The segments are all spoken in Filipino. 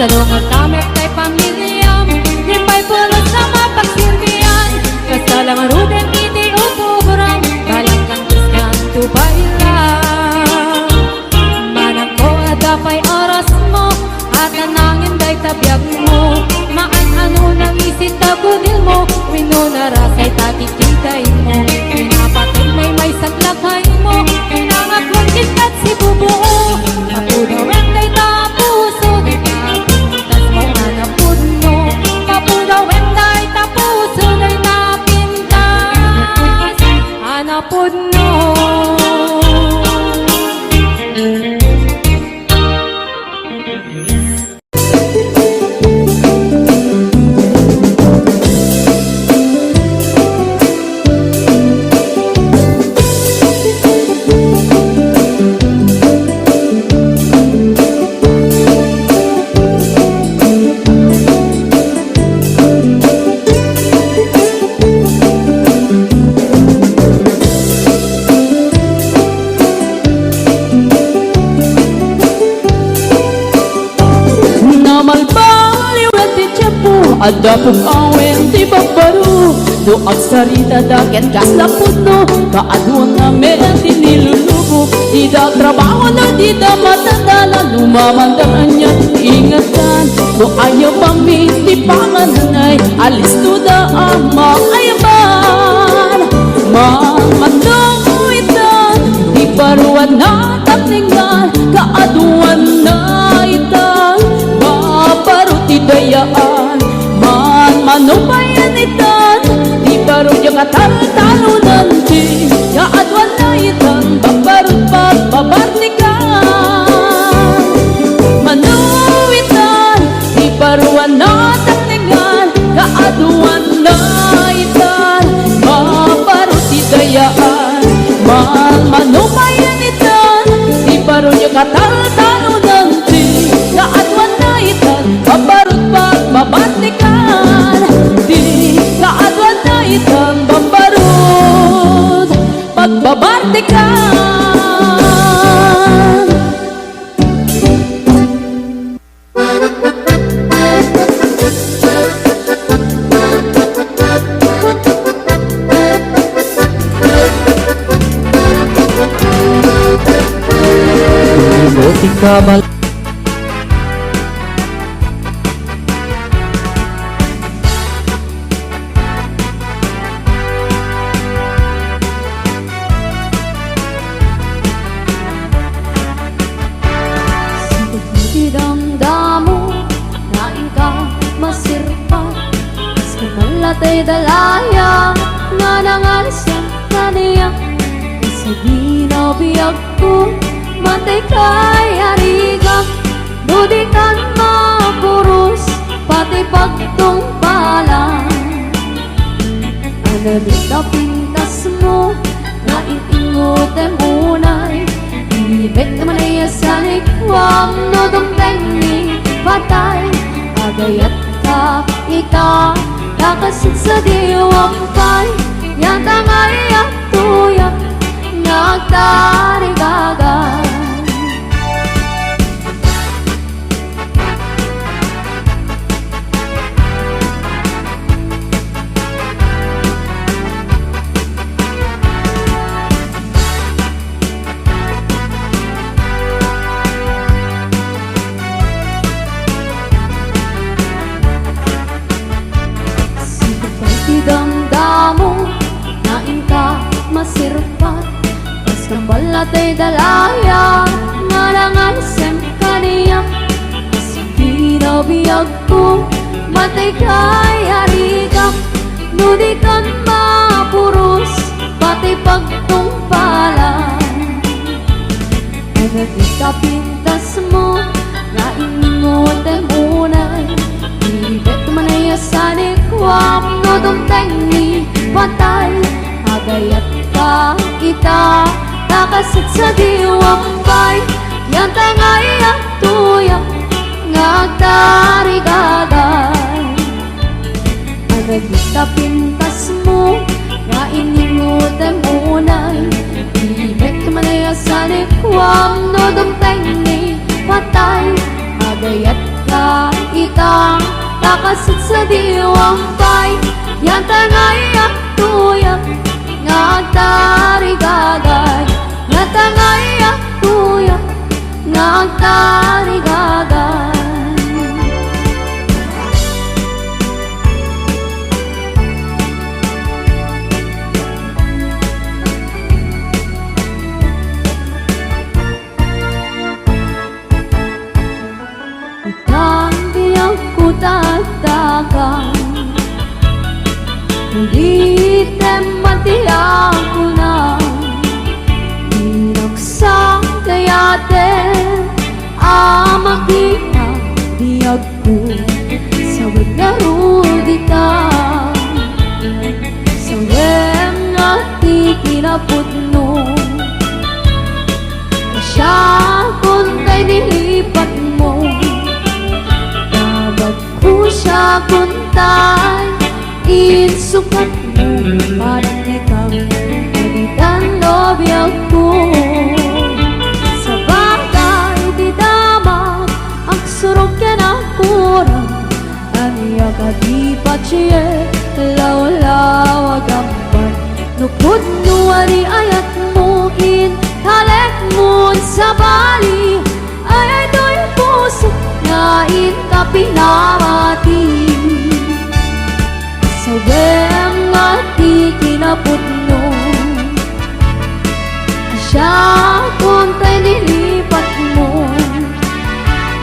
Salungat kami kay pamilyam, di pa'y pulos sa mapagsilbihan. Kasalang ruden iti upuguram, balang kantos kanto bailan. Manang ko adapay oras mo, at nanangin day tabiyag mo. Maan-ano nang isit tagudil mo, winunarasay tatikitay mo. Pinapatay may saglakay mo, pinangaklong kitkat si bubuo. Kapudawen day tapuso, day napintas mo hanapod mo. Kapudawen day tapuso, day napintas hanapod mo. Ada pong awen di babaru do agsarita daket gas lapod no kaadwan namin dinilulubo di da trabaho na di da matandala lumamandaan niya ingatan do ayaw pamit di pangananay alis to da ama ayaban mamandong itan di paruan na tapningan kaadwan na itan maparuti dayaan manubayan itan di baru yung katalo nanti kaadwan na itan babarut pagbabartikan manuwitan di baruan na takningan kaadwan na itan babarut idayaan manubayan itan di baru yung katalo nanti kaadwan na itan babarut pagbabartikan di kaadwan na itang babarut pagbabartikan. Matay dalaya nga nangalasyan kaniya sa ginabiyag ko matay kay arigang dudikan mapuros pati pagtungpalan ano dito pintas mo na iingot ay munay ibig naman ay asanik wang nodong ni patay agayat ka ika nakasit sa diwang pay yang tangay at tuyak nagtarigagan damdamo na inka masirpat pas kambalatay dalaya nga nangalasem kaniya kasi pinabiyag ko matay kay harigam nudikan mapuros pati pagtungpalan ano di ka pintas mo na ingot ay munay ibig man ay asanik wam nodong ni patay agayat ka kita nakasit sa diwang bay yan tangay at tuyak nagtarigagan ano di ka pintas mo nga iningot ay munay ibig man ay asanik wam nodong ni patay agayat ka nagtarigagan. Itang biyang ko tatagang ulitin matiyang ko na inaksang kayatin amakita biyag ko sa wala dita sa wem nga ti kinaputno siya kuntay nilipat mo dapat ko siya kuntay insukat mo parang ikaw nagitan nobya ko sa bagay di damat ang surog ka na kurang aniya ka di pa chiye law-law agampan nupod nuwari ayat mo in talek mo sa bali ay do'y puso na in ka pinamati sa wem mati kinaputno siya kuntay nilipat mo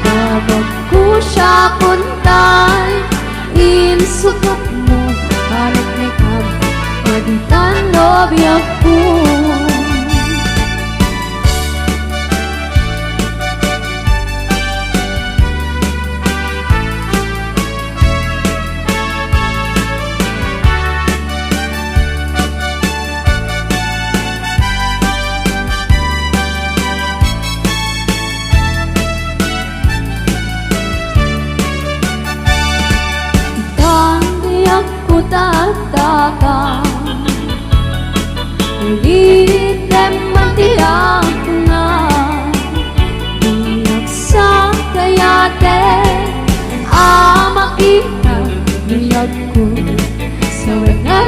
dabag ko siya kuntay insukat mo hanap ni kam paditan nobya ko. Tataka ulitin matiyang ko na inaksa kayate amakita biyag ko sa wala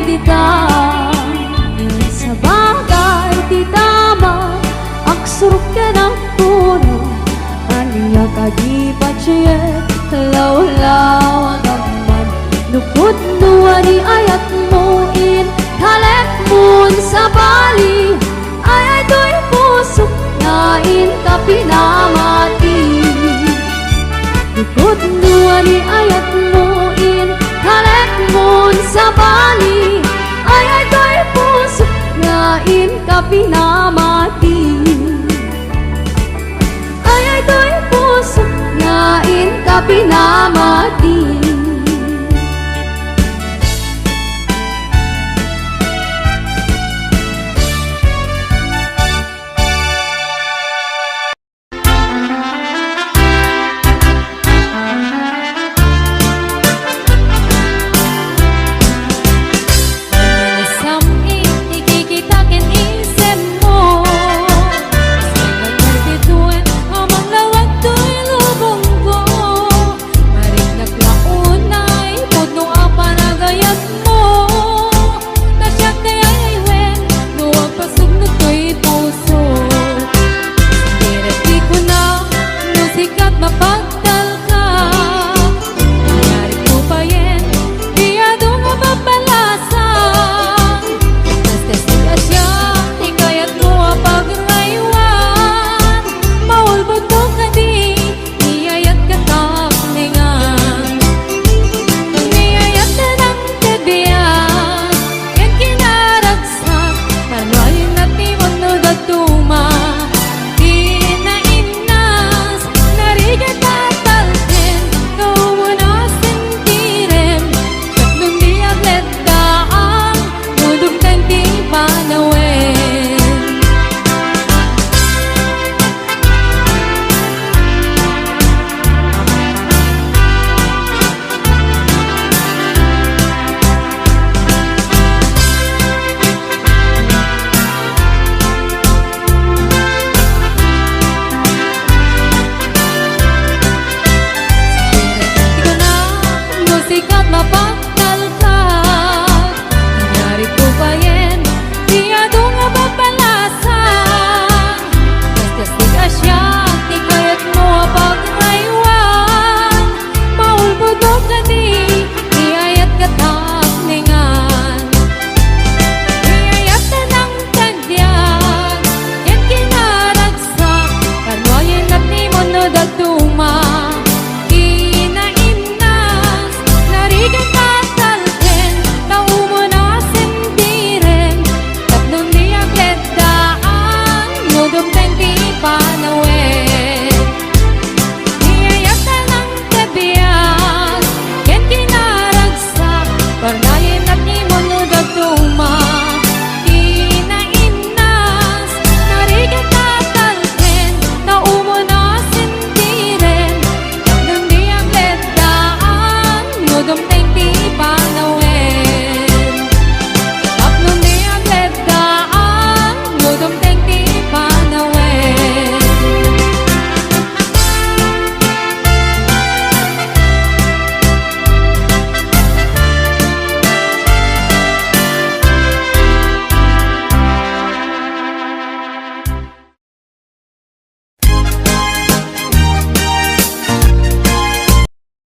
dita sa bagay di tama aksurok ka ng puno aniya ka di pa chiye law-law nupod nuwari ayat mo in talek mo sa bali ay do'y puso na in ka pinamati nupod nuwari ayat mo in talek mo sa bali ay do'y puso na in ka pinamati ay do'y puso na in ka pinamati.